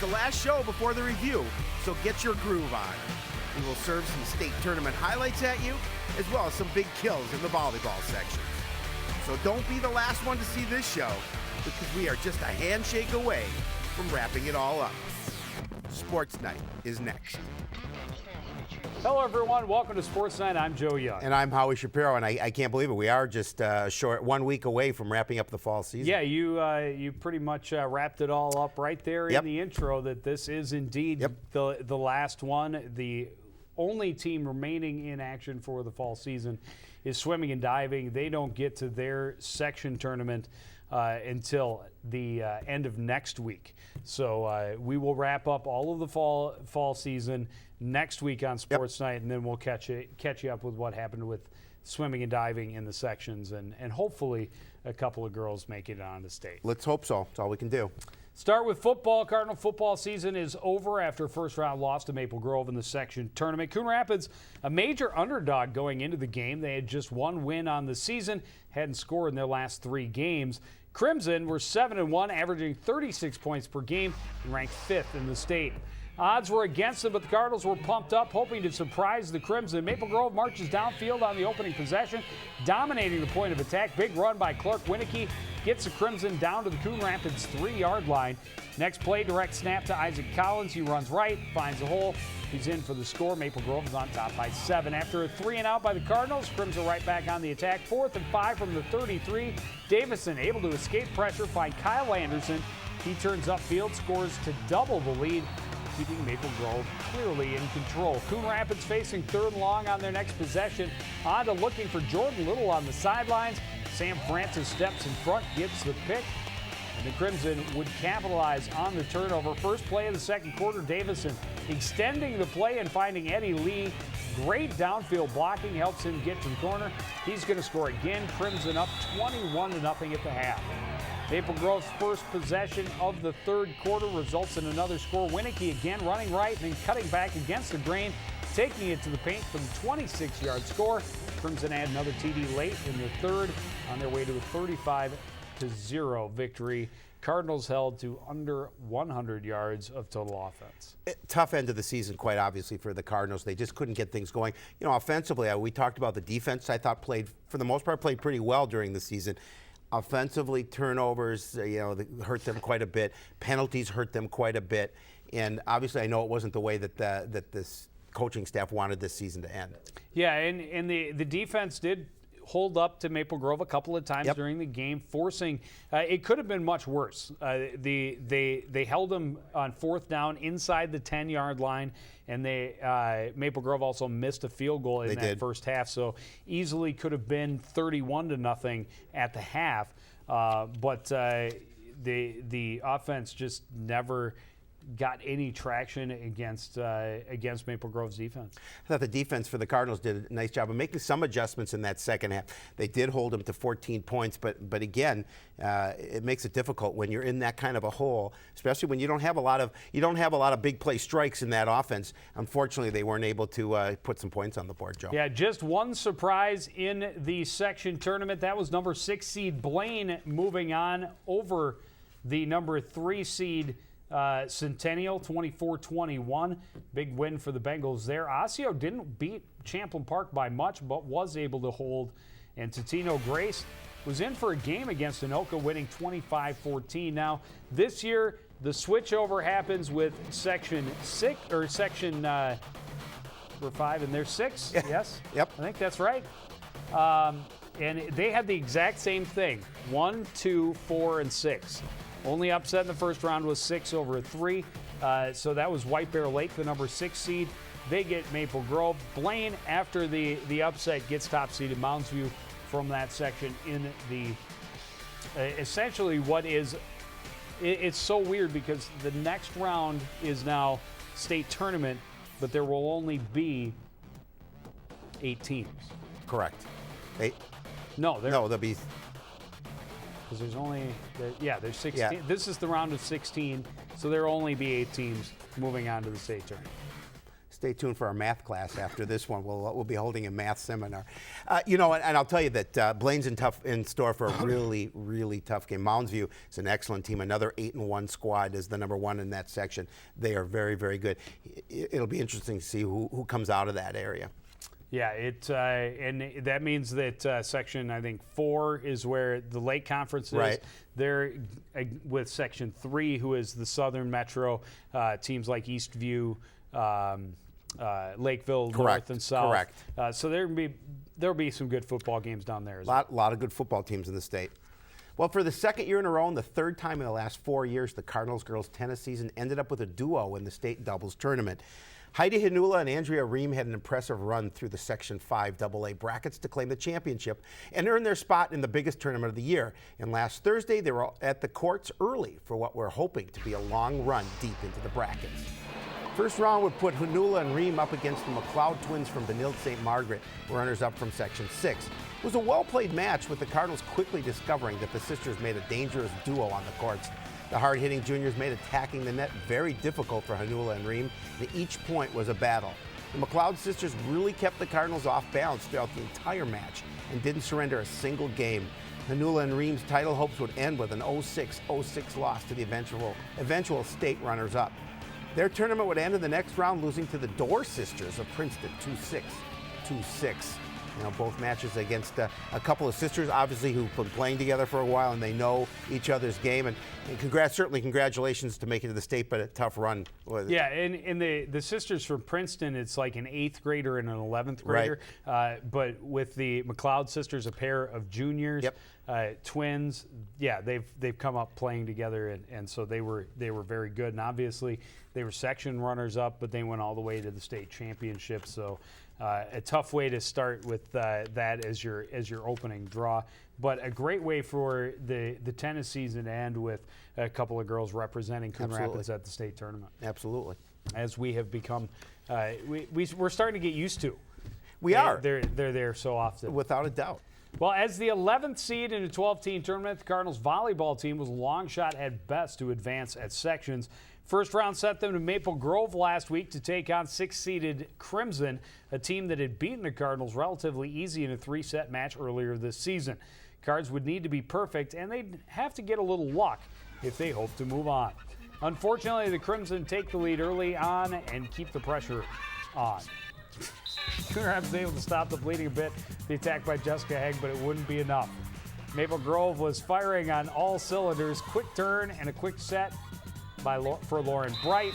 the last show before the review, so get your groove on. We will serve some state tournament highlights at you, as well as some big kills in the volleyball sections. So don't be the last one to see this show, because we are just a handshake away from wrapping it all up. Sports Night is next. Hello, everyone. Welcome to Sports Night. I'm Joe Young. And I'm Howie Shapiro, and I can't believe it. We are just short 1 week away from wrapping up the fall season. Yeah, you pretty much wrapped it all up right there in the intro that this is indeed the last one. The only team remaining in action for the fall season is swimming and diving. They don't get to their section tournament until the end of next week. So we will wrap up all of the fall season next week on Sports Night, and then we'll catch you up with what happened with swimming and diving in the sections, and hopefully a couple of girls make it on to state. Let's hope so. That's all we can do. Start with football. Cardinal football season is over after a first-round loss to Maple Grove in the section tournament. Coon Rapids, a major underdog going into the game. They had just one win on the season, hadn't scored in their last 3 games. Crimson were 7-1, averaging 36 points per game, and ranked 5th in the state. Odds were against them, but the Cardinals were pumped up, hoping to surprise the Crimson. Maple Grove marches downfield on the opening possession, dominating the point of attack. Big run by Clark Winicky gets the Crimson down to the Coon Rapids 3-yard line. Next play, direct snap to Isaac Collins. He runs right, finds a hole. He's in for the score. Maple Grove is on top by 7. After a 3-and-out by the Cardinals, Crimson right back on the attack. 4th and 5 from the 33. Davison able to escape pressure, find Kyle Anderson. He turns upfield, scores to double the lead, keeping Maple Grove clearly in control. Coon Rapids facing 3rd and long on their next possession. On to looking for Jordan Little on the sidelines. Sam Francis steps in front, gets the pick, and the Crimson would capitalize on the turnover. First play of the second quarter, Davison extending the play and finding Eddie Lee. Great downfield blocking helps him get to the corner. He's going to score again. Crimson up 21-0 at the half. Maple Grove's first possession of the 3rd quarter results in another score. Winicky again running right and then cutting back against the grain, taking it to the paint for the 26-yard score. Crimson add another TD late in the 3rd on their way to a 35-0 victory. Cardinals held to under 100 yards of total offense. Tough end of the season, quite obviously, for the Cardinals. They just couldn't get things going. You know, offensively, we talked about the defense. I thought for the most part, played pretty well during the season. Offensively, turnovers, hurt them quite a bit. Penalties hurt them quite a bit. And obviously, I know it wasn't the way that this coaching staff wanted this season to end. Yeah, and the defense did hold up to Maple Grove a couple of times during the game, forcing it could have been much worse. They held them on 4th down inside the 10-yard line, and Maple Grove also missed a field goal in that first half, so easily could have been 31-0 at the half. But the offense just never got any traction against Maple Grove's defense. I thought the defense for the Cardinals did a nice job of making some adjustments in that second half. They did hold them to 14 points, but again, it makes it difficult when you're in that kind of a hole, especially when you don't have a lot of big play strikes in that offense. Unfortunately, they weren't able to put some points on the board, Joe. Yeah, just one surprise in the section tournament. That was number 6 seed Blaine moving on over the number 3 seed Centennial, 24-21. Big win for the Bengals there. Osseo didn't beat Champlain Park by much, but was able to hold. And Totino Grace was in for a game against Anoka, winning 25-14. Now, this year, the switchover happens with Section 6, or Section, we're 5 and they're 6, yes? Yep. I think that's right. And they had the exact same thing, 1, 2, 4, and 6. Only upset in the first round was 6 over 3. So that was White Bear Lake, the number 6 seed. They get Maple Grove. Blaine, after the upset, gets top seeded Mounds View from that section in the essentially what is it's so weird because the next round is now state tournament, but there will only be 8 teams. Correct. 8? No, there'll be. Because there's 16. Yeah. This is the round of 16, so there will only be 8 teams moving on to the state tournament. Stay tuned for our math class after this one. We'll be holding a math seminar. And I'll tell you that Blaine's in store for a really, really tough game. Mounds View is an excellent team. Another 8-1 squad is the number one in that section. They are very, very good. It'll be interesting to see who comes out of that area. Yeah, and that means that section, I think, 4 is where the Lake Conference is. Right. They're with section 3, who is the Southern Metro, teams like Eastview, Lakeville, North and South. Correct. So there'll be some good football games down there as well. A lot of good football teams in the state. Well, for the second year in a row and the third time in the last 4 years, the Cardinals girls tennis season ended up with a duo in the state doubles tournament. Heidi Hanula and Andrea Ream had an impressive run through the Section 5 AA brackets to claim the championship and earn their spot in the biggest tournament of the year. And last Thursday, they were at the courts early for what we're hoping to be a long run deep into the brackets. First round would put Hanula and Ream up against the McLeod twins from Benilde St. Margaret, runners-up from Section 6. It was a well-played match, with the Cardinals quickly discovering that the sisters made a dangerous duo on the courts. The hard-hitting juniors made attacking the net very difficult for Hanula and Ream, and each point was a battle. The McLeod sisters really kept the Cardinals off balance throughout the entire match and didn't surrender a single game. Hanula and Ream's title hopes would end with an 0-6 loss to the eventual state runners-up. Their tournament would end in the next round, losing to the Dorr sisters of Princeton 2-6. Both matches against a couple of sisters, obviously, who've been playing together for a while, and they know each other's game. And certainly congratulations to making it to the state, but a tough run. Yeah, and the sisters from Princeton, it's like an 8th grader and an 11th grader. Right. But with the McLeod sisters, a pair of juniors, twins, yeah, they've come up playing together, and so they were very good. And obviously, they were section runners-up, but they went all the way to the state championship. So a tough way to start with that as your opening draw, but a great way for the tennis season to end with a couple of girls representing Coon Rapids at the state tournament. Absolutely. As we have become, we're starting to get used to. They're there so often. Without a doubt. Well, as the 11th seed in a 12-team tournament, the Cardinals volleyball team was a long shot at best to advance at sections. First round sent them to Maple Grove last week to take on 6-seeded Crimson, a team that had beaten the Cardinals relatively easy in a 3-set match earlier this season. Cards would need to be perfect, and they'd have to get a little luck if they hope to move on. Unfortunately, the Crimson take the lead early on and keep the pressure on. Coon Rapids was able to stop the bleeding a bit, the attack by Jessica Hegg, but it wouldn't be enough. Maple Grove was firing on all cylinders. Quick turn and a quick set for Lauren Bright.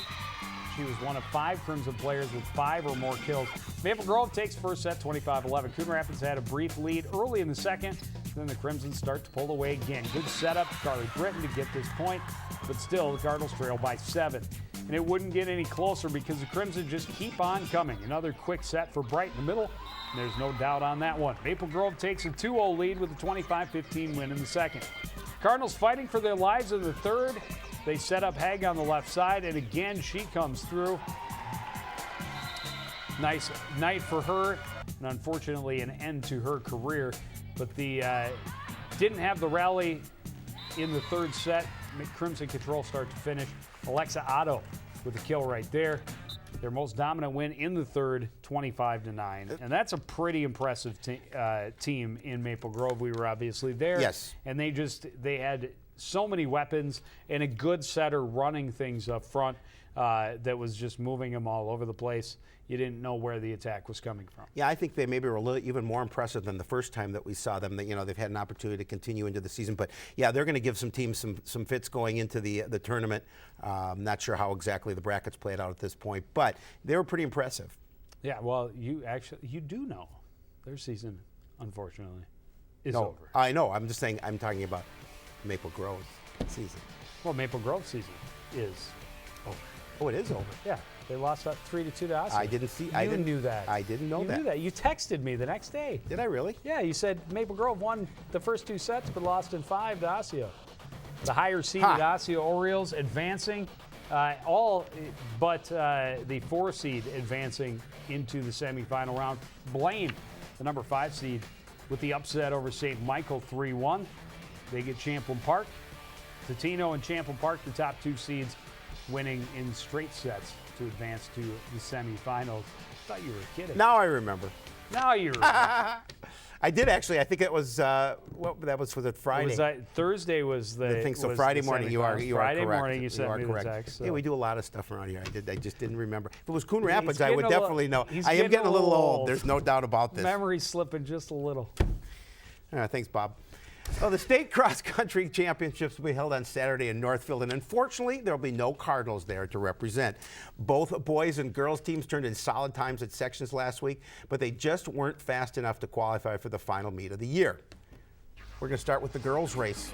She was one of 5 Crimson players with 5 or more kills. Maple Grove takes first set 25-11. Coon Rapids had a brief lead early in the second. Then the Crimson start to pull away again. Good setup for Carly Britton to get this point, but still the Cardinals trail by 7. And it wouldn't get any closer because the Crimson just keep on coming. Another quick set for Bright in the middle. And there's no doubt on that one. Maple Grove takes a 2-0 lead with a 25-15 win in the second. Cardinals fighting for their lives in the third. They set up Hegg on the left side, and again she comes through. Nice night for her, and unfortunately an end to her career. But the didn't have the rally in the third set. Crimson control start to finish. Alexa Otto with a kill right there. Their most dominant win in the third, 25-9. And that's a pretty impressive team in Maple Grove. We were obviously there. Yes. And they had so many weapons and a good setter running things up front that was just moving them all over the place. You didn't know where the attack was coming from. Yeah, I think they maybe were even more impressive than the first time that we saw them. They've had an opportunity to continue into the season. But, yeah, they're going to give some teams some fits going into the tournament. Not sure how exactly the brackets played out at this point, but they were pretty impressive. Yeah, well, you do know their season, unfortunately, is over. I know. I'm just saying I'm talking about Maple Grove season. Well, Maple Grove season is over. Oh, it is over. Yeah. They lost 3-2 to Osseo. I didn't see. You knew that. I didn't know that. You knew that. You texted me the next day. Did I really? Yeah, you said Maple Grove won the first 2 sets but lost in 5 to Osseo. The higher seeded Osseo Orioles advancing, all but the 4 seed advancing into the semifinal round. Blaine, the number 5 seed, with the upset over St. Michael 3-1. They get Champlin Park. Totino and Champlin Park, the top 2 seeds, winning in straight sets, to advance to the semifinals. I thought you were kidding. Now I remember. Now you remember. I did actually. I think it was that was for the Friday. Thursday was the. I think so. was Friday the morning. You are Friday correct. morning you sent me the text. So. Yeah, we do a lot of stuff around here. I just didn't remember. If it was Coon Rapids, He's I would getting a definitely know. he's I am getting a little old. old. There's no doubt about this. Memory's slipping just a little. Thanks, Bob. Well, the state cross-country championships will be held on Saturday in Northfield, and unfortunately, there will be no Cardinals there to represent. Both boys and girls teams turned in solid times at sections last week, but they just weren't fast enough to qualify for the final meet of the year. We're going to start with the girls' race.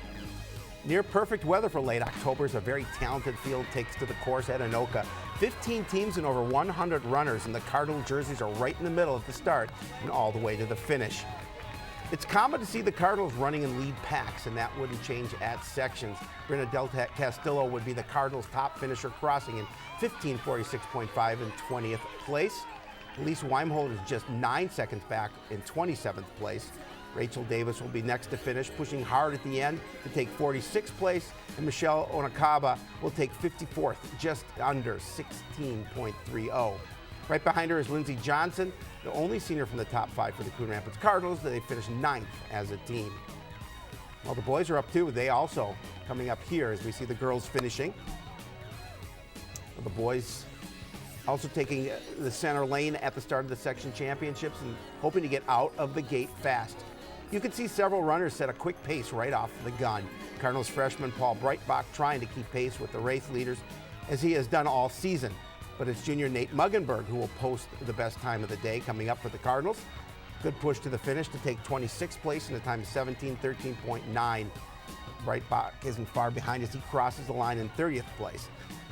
Near perfect weather for late October as a very talented field takes to the course at Anoka. 15 teams and over 100 runners, and the Cardinal jerseys are right in the middle at the start and all the way to the finish. It's common to see the Cardinals running in lead packs, and that wouldn't change at sections. Brenda Del Castillo would be the Cardinals' top finisher, crossing in 15:46.5 in 20th place. Elise Weimholder is just 9 seconds back in 27th place. Rachel Davis will be next to finish, pushing hard at the end to take 46th place, and Michelle Onakaba will take 54th, just under 16.30. Right behind her is Lindsey Johnson, the only senior from the top 5 for the Coon Rapids Cardinals. They finished 9th as a team. Well, the boys are up too. They also coming up here as we see the girls finishing. The boys also taking the center lane at the start of the section championships and hoping to get out of the gate fast. You can see several runners set a quick pace right off the gun. Cardinals freshman Paul Breitbach trying to keep pace with the race leaders as he has done all season. But it's junior Nate Muggenberg who will post the best time of the day coming up for the Cardinals. Good push to the finish to take 26th place in a time of 17:13.9. Breitbach isn't far behind as he crosses the line in 30th place.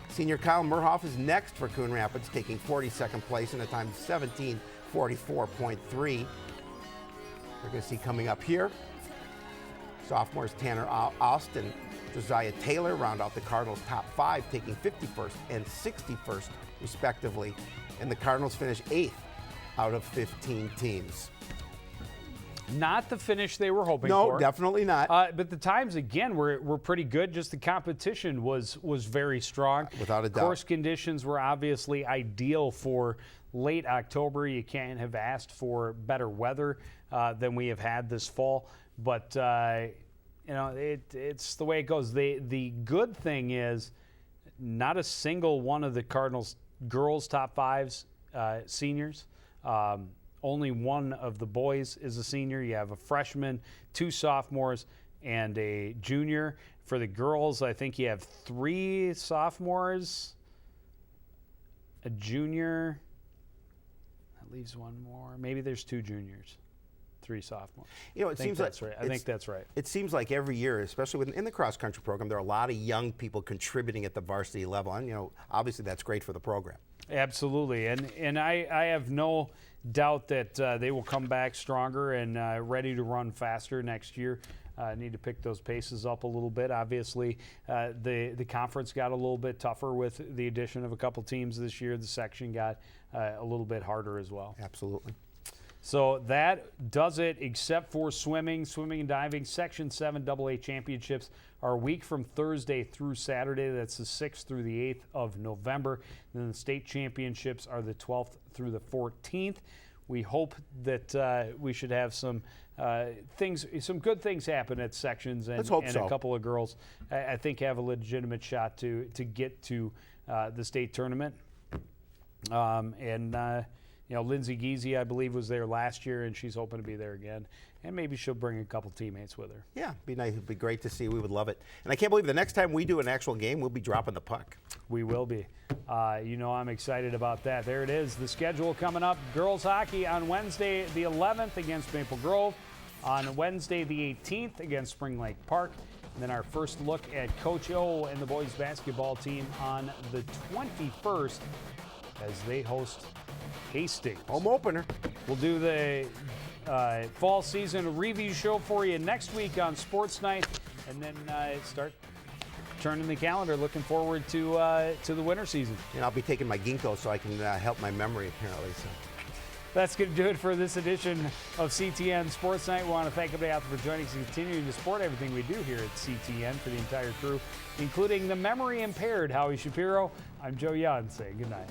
Senior Kyle Murhoff is next for Coon Rapids, taking 42nd place in a time of 17:44.3. We're going to see coming up here, sophomores Tanner Austin, Josiah Taylor round out the Cardinals' top 5, taking 51st and 61st, respectively. And the Cardinals finish 8th out of 15 teams. Not the finish they were hoping No, for. definitely not. But the times, again, were pretty good. Just the competition was very strong. Without a doubt. Course conditions were obviously ideal for late October. You can't have asked for better weather than we have had this fall. But, it's the way it goes. The good thing is not a single one of the Cardinals girls' top 5s seniors. Only one of the boys is a senior. You have a freshman, 2 sophomores, and a junior. For the girls, I think you have 3 sophomores, a junior. That leaves one more. Maybe there's 2 juniors, 3 sophomores. It seems like that's right. I think that's right. It seems like every year, especially in the cross-country program, there are a lot of young people contributing at the varsity level, and obviously that's great for the program. Absolutely, and I have no doubt that they will come back stronger and ready to run faster next year. Need to pick those paces up a little bit. Obviously, the conference got a little bit tougher with the addition of a couple teams this year. The section got a little bit harder as well. Absolutely. So that does it, except for swimming and diving. Section 7 AA championships are a week from Thursday through Saturday. That's the 6th through the 8th of November. And then the state championships are the 12th through the 14th. We hope that we should have some good things happen at sections, and, Let's hope and so. A couple of girls, I think, have a legitimate shot to get to the state tournament. Lindsay Giese, I believe, was there last year, and she's hoping to be there again. And maybe she'll bring a couple teammates with her. Yeah, it'd be nice. It'd be great to see. We would love it. And I can't believe the next time we do an actual game, we'll be dropping the puck. We will be. I'm excited about that. There it is, the schedule coming up. Girls hockey on Wednesday the 11th against Maple Grove. On Wednesday the 18th against Spring Lake Park. And then our first look at Coach O and the boys basketball team on the 21st as they host Hastings. Home opener. We'll do the fall season review show for you next week on Sportsnight, and then start turning the calendar, looking forward to the winter season. And I'll be taking my ginkgo so I can help my memory, apparently. So. That's going to do it for this edition of CTN Sports Night. We want to thank everybody out there for joining us and continuing to support everything we do here at CTN for the entire crew, including the memory impaired Howie Shapiro. I'm Joe Young saying good night.